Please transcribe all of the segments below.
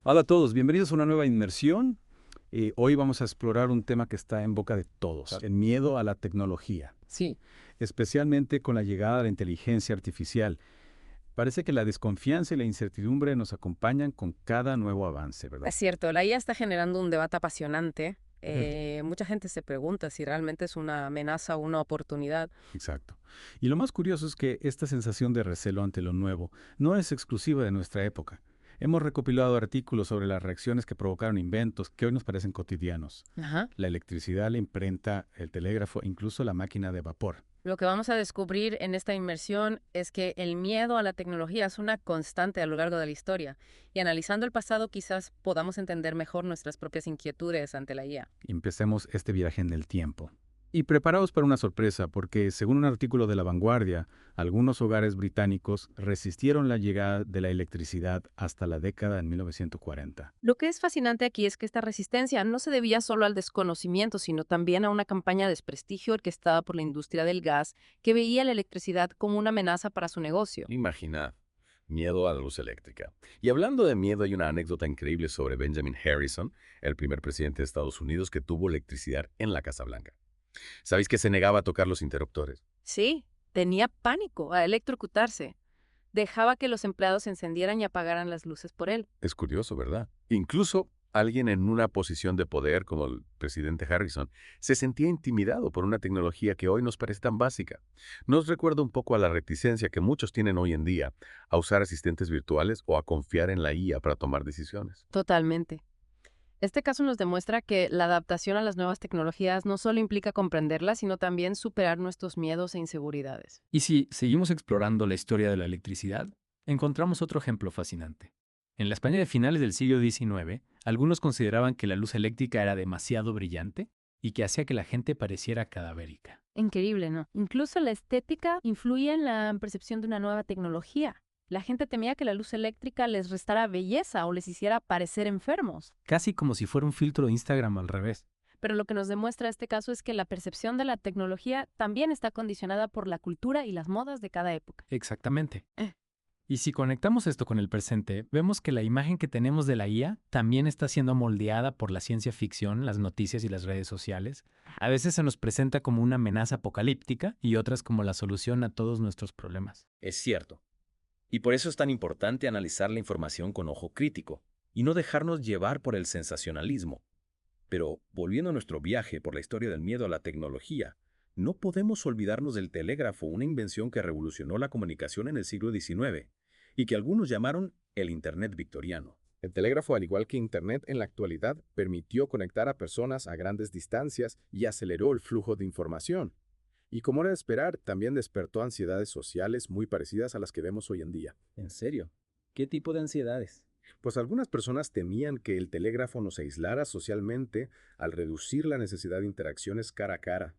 Hola a todos, bienvenidos a una nueva inmersión. Hoy vamos a explorar un tema que está en boca de todos, Claro. el miedo a la tecnología, Sí, especialmente con la llegada de la inteligencia artificial. Parece que la desconfianza y la incertidumbre nos acompañan con cada nuevo avance, ¿verdad? Es cierto, la IA está generando un debate apasionante. Ujú. Mucha gente se pregunta si realmente es una amenaza o una oportunidad. Exacto. Y lo más curioso es que esta sensación de recelo ante lo nuevo no es exclusiva de nuestra época. Hemos recopilado artículos sobre las reacciones que provocaron inventos que hoy nos parecen cotidianos. Ajá. La electricidad, la imprenta, el telégrafo, incluso la máquina de vapor. Lo que vamos a descubrir en esta inmersión es que el miedo a la tecnología es una constante a lo largo de la historia, y analizando el pasado quizás podamos entender mejor nuestras propias inquietudes ante la IA. Empecemos este viaje en el tiempo. Y preparaos para una sorpresa, porque según un artículo de La Vanguardia, algunos hogares británicos resistieron la llegada de la electricidad hasta la década de 1940. Lo que es fascinante aquí es que esta resistencia no se debía solo al desconocimiento, sino también a una campaña de desprestigio orquestada por la industria del gas, que veía la electricidad como una amenaza para su negocio. imaginad, miedo a la luz eléctrica. Y hablando de miedo, hay una anécdota increíble sobre Benjamin Harrison, el primer presidente de Estados Unidos que tuvo electricidad en la Casa Blanca. ¿Sabéis que se negaba a tocar los interruptores? Sí, tenía pánico a electrocutarse. Dejaba que los empleados encendieran y apagaran las luces por él. Es curioso, ¿verdad? Incluso alguien en una posición de poder, como el presidente Harrison, se sentía intimidado por una tecnología que hoy nos parece tan básica. Nos recuerda un poco a la reticencia que muchos tienen hoy en día a usar asistentes virtuales o a confiar en la IA para tomar decisiones. Totalmente. Este caso nos demuestra que la adaptación a las nuevas tecnologías no solo implica comprenderlas, sino también superar nuestros miedos e inseguridades. Y si seguimos explorando la historia de la electricidad, encontramos otro ejemplo fascinante. En la España de finales del siglo XIX, algunos consideraban que la luz eléctrica era demasiado brillante y que hacía que la gente pareciera cadavérica. Increíble, ¿no? Incluso la estética influye en la percepción de una nueva tecnología. La gente temía que la luz eléctrica les restara belleza o les hiciera parecer enfermos. Casi como si fuera un filtro de Instagram al revés. Pero lo que nos demuestra este caso es que la percepción de la tecnología también está condicionada por la cultura y las modas de cada época. Exactamente. Eh. Y si conectamos esto con el presente, vemos que la imagen que tenemos de la IA también está siendo moldeada por la ciencia ficción, las noticias y las redes sociales. A veces se nos presenta como una amenaza apocalíptica y otras como la solución a todos nuestros problemas. Es cierto. Y por eso es tan importante analizar la información con ojo crítico y no dejarnos llevar por el sensacionalismo. Pero, volviendo a nuestro viaje por la historia del miedo a la tecnología, no podemos olvidarnos del telégrafo, una invención que revolucionó la comunicación en el siglo XIX y que algunos llamaron el Internet victoriano. El telégrafo, al igual que Internet en la actualidad, permitió conectar a personas a grandes distancias y aceleró el flujo de información. Y como era de esperar, también despertó ansiedades sociales muy parecidas a las que vemos hoy en día. ¿En serio? ¿Qué tipo de ansiedades? Pues algunas personas temían que el telégrafo nos aislara socialmente al reducir la necesidad de interacciones cara a cara.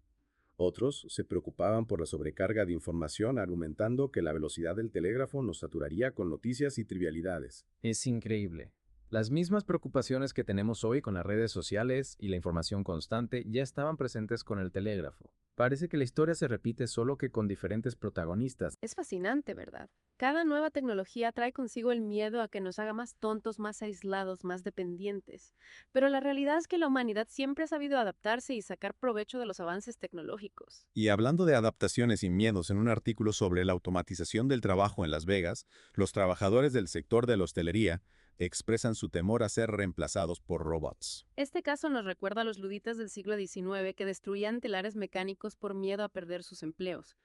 Otros se preocupaban por la sobrecarga de información, argumentando que la velocidad del telégrafo nos saturaría con noticias y trivialidades. Es increíble. Las mismas preocupaciones que tenemos hoy con las redes sociales y la información constante ya estaban presentes con el telégrafo. Parece que la historia se repite solo que con diferentes protagonistas. Es fascinante, ¿verdad? Cada nueva tecnología trae consigo el miedo a que nos haga más tontos, más aislados, más dependientes. Pero la realidad es que la humanidad siempre ha sabido adaptarse y sacar provecho de los avances tecnológicos. Y hablando de adaptaciones y miedos en un artículo sobre la automatización del trabajo en Las Vegas, los trabajadores del sector de la hostelería expresan su temor a ser reemplazados por robots. Este caso nos recuerda a los luditas del siglo XIX que destruían telares mecánicos por miedo a perder sus empleos.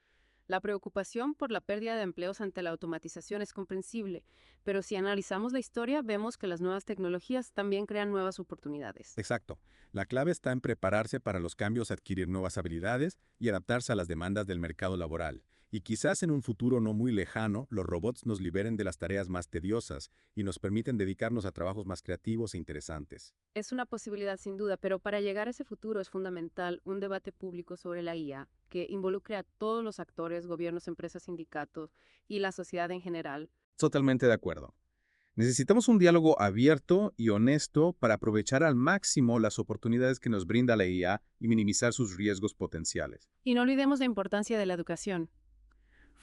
La preocupación por la pérdida de empleos ante la automatización es comprensible, pero si analizamos la historia, vemos que las nuevas tecnologías también crean nuevas oportunidades. Exacto. La clave está en prepararse para los cambios, adquirir nuevas habilidades y adaptarse a las demandas del mercado laboral. Y quizás en un futuro no muy lejano, los robots nos liberen de las tareas más tediosas y nos permiten dedicarnos a trabajos más creativos e interesantes. Es una posibilidad sin duda, pero para llegar a ese futuro es fundamental un debate público sobre la IA que involucre a todos los actores, gobiernos, empresas, sindicatos y la sociedad en general. Totalmente de acuerdo. Necesitamos un diálogo abierto y honesto para aprovechar al máximo las oportunidades que nos brinda la IA y minimizar sus riesgos potenciales. Y no olvidemos la importancia de la educación.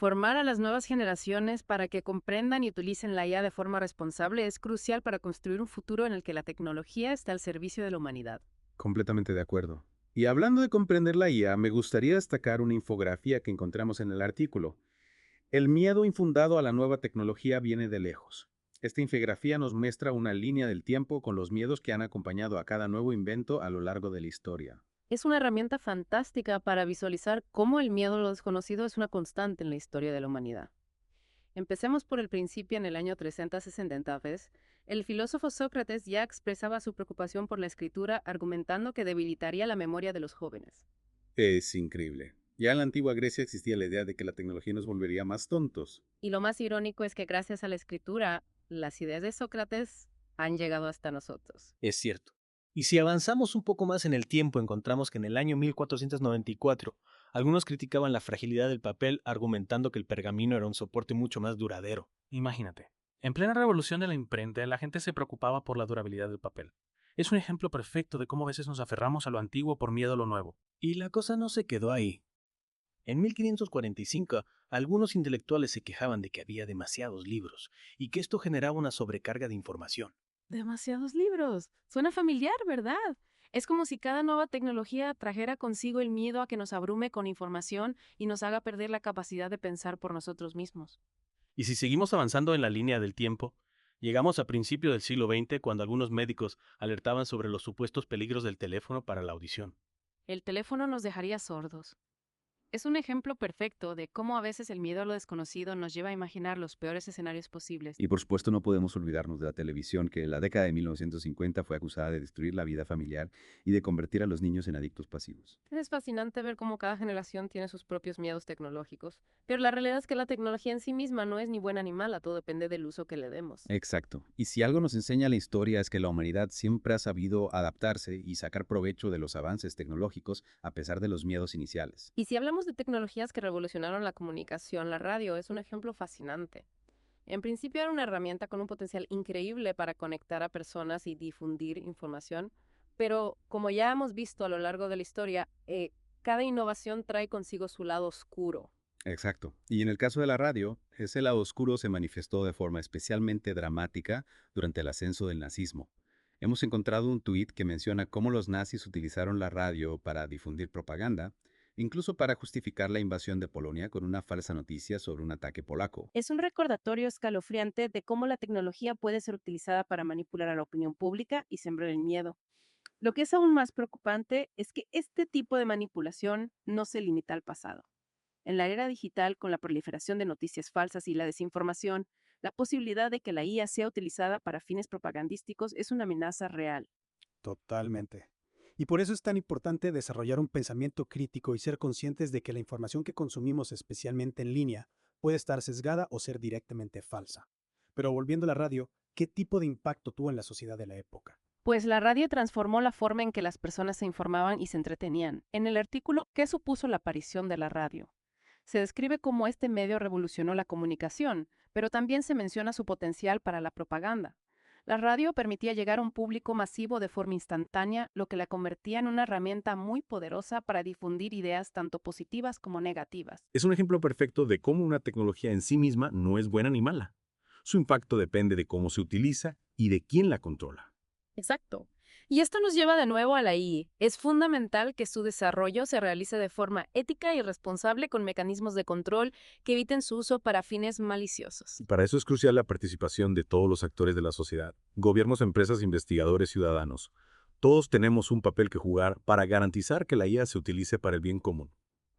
Formar a las nuevas generaciones para que comprendan y utilicen la IA de forma responsable es crucial para construir un futuro en el que la tecnología está al servicio de la humanidad. Completamente de acuerdo. Y hablando de comprender la IA, me gustaría destacar una infografía que encontramos en el artículo. El miedo infundado a la nueva tecnología viene de lejos. Esta infografía nos muestra una línea del tiempo con los miedos que han acompañado a cada nuevo invento a lo largo de la historia. Es una herramienta fantástica para visualizar cómo el miedo a lo desconocido es una constante en la historia de la humanidad. Empecemos por el principio en el año 360. El filósofo Sócrates ya expresaba su preocupación por la escritura, argumentando que debilitaría la memoria de los jóvenes. Es increíble. Ya en la antigua Grecia existía la idea de que la tecnología nos volvería más tontos. Y lo más irónico es que gracias a la escritura, las ideas de Sócrates han llegado hasta nosotros. Es cierto. Y si avanzamos un poco más en el tiempo, encontramos que en el año 1494, algunos criticaban la fragilidad del papel argumentando que el pergamino era un soporte mucho más duradero. Imagínate, en plena revolución de la imprenta, la gente se preocupaba por la durabilidad del papel. Es un ejemplo perfecto de cómo a veces nos aferramos a lo antiguo por miedo a lo nuevo. Y la cosa no se quedó ahí. En 1545, algunos intelectuales se quejaban de que había demasiados libros y que esto generaba una sobrecarga de información. Demasiados libros. Suena familiar, ¿verdad? Es como si cada nueva tecnología trajera consigo el miedo a que nos abrume con información y nos haga perder la capacidad de pensar por nosotros mismos. Y si seguimos avanzando en la línea del tiempo, llegamos a principios del siglo XX cuando algunos médicos alertaban sobre los supuestos peligros del teléfono para la audición. El teléfono nos dejaría sordos. Es un ejemplo perfecto de cómo a veces el miedo a lo desconocido nos lleva a imaginar los peores escenarios posibles. Y por supuesto no podemos olvidarnos de la televisión, que en la década de 1950 fue acusada de destruir la vida familiar y de convertir a los niños en adictos pasivos. Es fascinante ver cómo cada generación tiene sus propios miedos tecnológicos, pero la realidad es que la tecnología en sí misma no es ni buena ni mala, todo depende del uso que le demos. Exacto. Y si algo nos enseña la historia es que la humanidad siempre ha sabido adaptarse y sacar provecho de los avances tecnológicos a pesar de los miedos iniciales. Y si hablamos de tecnologías que revolucionaron la comunicación, la radio es un ejemplo fascinante. En principio era una herramienta con un potencial increíble para conectar a personas y difundir información, pero como ya hemos visto a lo largo de la historia, cada innovación trae consigo su lado oscuro. Exacto. Y en el caso de la radio, ese lado oscuro se manifestó de forma especialmente dramática durante el ascenso del nazismo. Hemos encontrado un tuit que menciona cómo los nazis utilizaron la radio para difundir propaganda, incluso para justificar la invasión de Polonia con una falsa noticia sobre un ataque polaco. Es un recordatorio escalofriante de cómo la tecnología puede ser utilizada para manipular a la opinión pública y sembrar el miedo. Lo que es aún más preocupante es que este tipo de manipulación no se limita al pasado. En la era digital, con la proliferación de noticias falsas y la desinformación, la posibilidad de que la IA sea utilizada para fines propagandísticos es una amenaza real. Totalmente. Y por eso es tan importante desarrollar un pensamiento crítico y ser conscientes de que la información que consumimos, especialmente en línea, puede estar sesgada o ser directamente falsa. Pero volviendo a la radio, ¿qué tipo de impacto tuvo en la sociedad de la época? Pues la radio transformó la forma en que las personas se informaban y se entretenían. En el artículo ¿Qué supuso la aparición de la radio?, se describe cómo este medio revolucionó la comunicación, pero también se menciona su potencial para la propaganda. La radio permitía llegar a un público masivo de forma instantánea, lo que la convertía en una herramienta muy poderosa para difundir ideas tanto positivas como negativas. Es un ejemplo perfecto de cómo una tecnología en sí misma no es buena ni mala. Su impacto depende de cómo se utiliza y de quién la controla. Exacto. Y esto nos lleva de nuevo a la IA. Es fundamental que su desarrollo se realice de forma ética y responsable con mecanismos de control que eviten su uso para fines maliciosos. Para eso es crucial la participación de todos los actores de la sociedad, gobiernos, empresas, investigadores, ciudadanos. Todos tenemos un papel que jugar para garantizar que la IA se utilice para el bien común.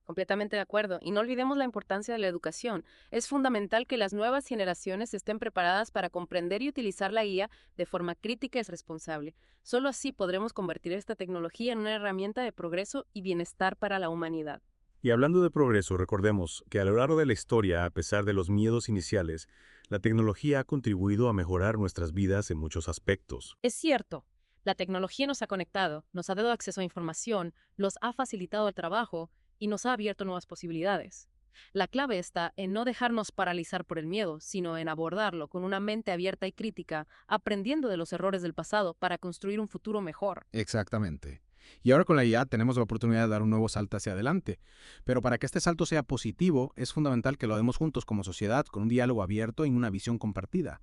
Completamente de acuerdo. Y no olvidemos la importancia de la educación. Es fundamental que las nuevas generaciones estén preparadas para comprender y utilizar la IA de forma crítica y responsable. Solo así podremos convertir esta tecnología en una herramienta de progreso y bienestar para la humanidad. Y hablando de progreso, recordemos que a lo largo de la historia, a pesar de los miedos iniciales, la tecnología ha contribuido a mejorar nuestras vidas en muchos aspectos. Es cierto. La tecnología nos ha conectado, nos ha dado acceso a información, nos ha facilitado el trabajo y nos ha abierto nuevas posibilidades. La clave está en no dejarnos paralizar por el miedo, sino en abordarlo con una mente abierta y crítica, aprendiendo de los errores del pasado para construir un futuro mejor. Exactamente. Y ahora con la IA tenemos la oportunidad de dar un nuevo salto hacia adelante. Pero para que este salto sea positivo, es fundamental que lo hagamos juntos como sociedad, con un diálogo abierto y una visión compartida.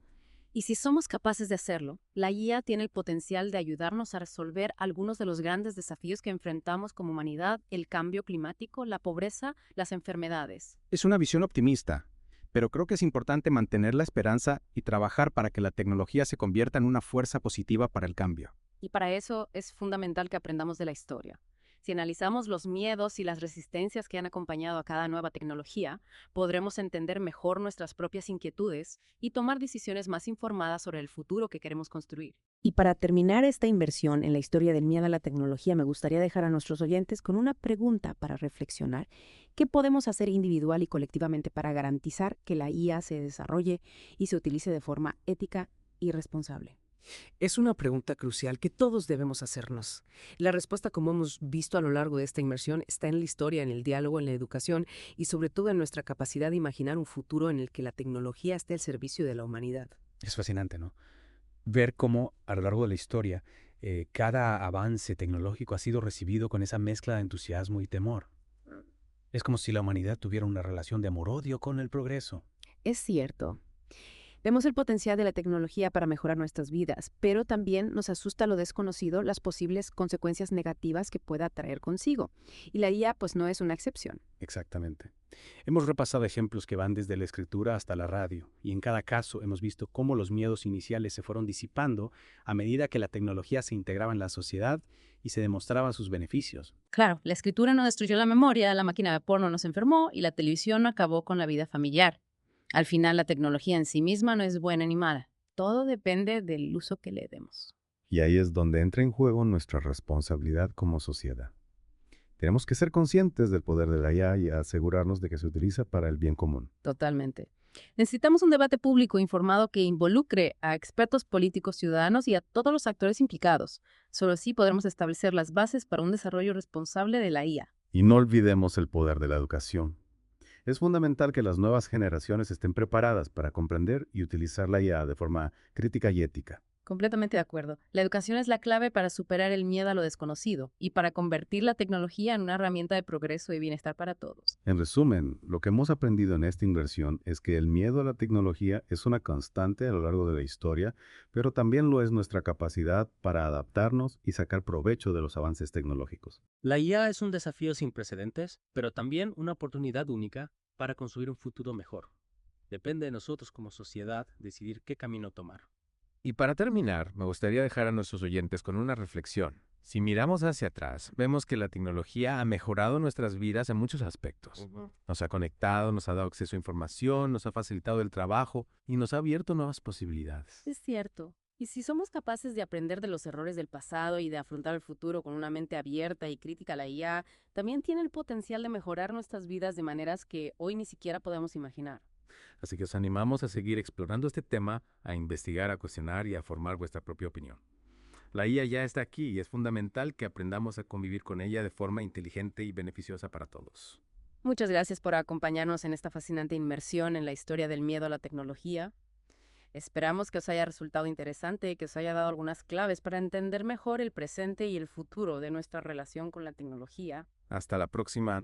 Y si somos capaces de hacerlo, la IA tiene el potencial de ayudarnos a resolver algunos de los grandes desafíos que enfrentamos como humanidad: el cambio climático, la pobreza, las enfermedades. Es una visión optimista, pero creo que es importante mantener la esperanza y trabajar para que la tecnología se convierta en una fuerza positiva para el cambio. Y para eso es fundamental que aprendamos de la historia. Si analizamos los miedos y las resistencias que han acompañado a cada nueva tecnología, podremos entender mejor nuestras propias inquietudes y tomar decisiones más informadas sobre el futuro que queremos construir. Y para terminar esta inversión en la historia del miedo a la tecnología, me gustaría dejar a nuestros oyentes con una pregunta para reflexionar. ¿Qué podemos hacer individual y colectivamente para garantizar que la IA se desarrolle y se utilice de forma ética y responsable? Es una pregunta crucial que todos debemos hacernos. La respuesta, como hemos visto a lo largo de esta inmersión, está en la historia, en el diálogo, en la educación y sobre todo en nuestra capacidad de imaginar un futuro en el que la tecnología esté al servicio de la humanidad. Es fascinante, ¿no? Ver cómo a lo largo de la historia cada avance tecnológico ha sido recibido con esa mezcla de entusiasmo y temor. Es como si la humanidad tuviera una relación de amor-odio con el progreso. Es cierto. Vemos el potencial de la tecnología para mejorar nuestras vidas, pero también nos asusta lo desconocido, las posibles consecuencias negativas que pueda traer consigo. Y la IA, pues, no es una excepción. Exactamente. Hemos repasado ejemplos que van desde la escritura hasta la radio, y en cada caso hemos visto cómo los miedos iniciales se fueron disipando a medida que la tecnología se integraba en la sociedad y se demostraban sus beneficios. Claro, la escritura no destruyó la memoria, la máquina de porno nos enfermó y la televisión acabó con la vida familiar. Al final, la tecnología en sí misma no es buena ni mala. Todo depende del uso que le demos. Y ahí es donde entra en juego nuestra responsabilidad como sociedad. Tenemos que ser conscientes del poder de la IA y asegurarnos de que se utiliza para el bien común. Totalmente. Necesitamos un debate público informado que involucre a expertos políticos, ciudadanos y a todos los actores implicados. Solo así podremos establecer las bases para un desarrollo responsable de la IA. Y no olvidemos el poder de la educación. Es fundamental que las nuevas generaciones estén preparadas para comprender y utilizar la IA de forma crítica y ética. Completamente de acuerdo. La educación es la clave para superar el miedo a lo desconocido y para convertir la tecnología en una herramienta de progreso y bienestar para todos. En resumen, lo que hemos aprendido en esta inversión es que el miedo a la tecnología es una constante a lo largo de la historia, pero también lo es nuestra capacidad para adaptarnos y sacar provecho de los avances tecnológicos. La IA es un desafío sin precedentes, pero también una oportunidad única para construir un futuro mejor. Depende de nosotros como sociedad decidir qué camino tomar. Y para terminar, me gustaría dejar a nuestros oyentes con una reflexión. Si miramos hacia atrás, vemos que la tecnología ha mejorado nuestras vidas en muchos aspectos. Nos ha conectado, nos ha dado acceso a información, nos ha facilitado el trabajo y nos ha abierto nuevas posibilidades. Es cierto. Y si somos capaces de aprender de los errores del pasado y de afrontar el futuro con una mente abierta y crítica a la IA, también tiene el potencial de mejorar nuestras vidas de maneras que hoy ni siquiera podemos imaginar. Así que os animamos a seguir explorando este tema, a investigar, a cuestionar y a formar vuestra propia opinión. La IA ya está aquí y es fundamental que aprendamos a convivir con ella de forma inteligente y beneficiosa para todos. Muchas gracias por acompañarnos en esta fascinante inmersión en la historia del miedo a la tecnología. Esperamos que os haya resultado interesante y que os haya dado algunas claves para entender mejor el presente y el futuro de nuestra relación con la tecnología. Hasta la próxima.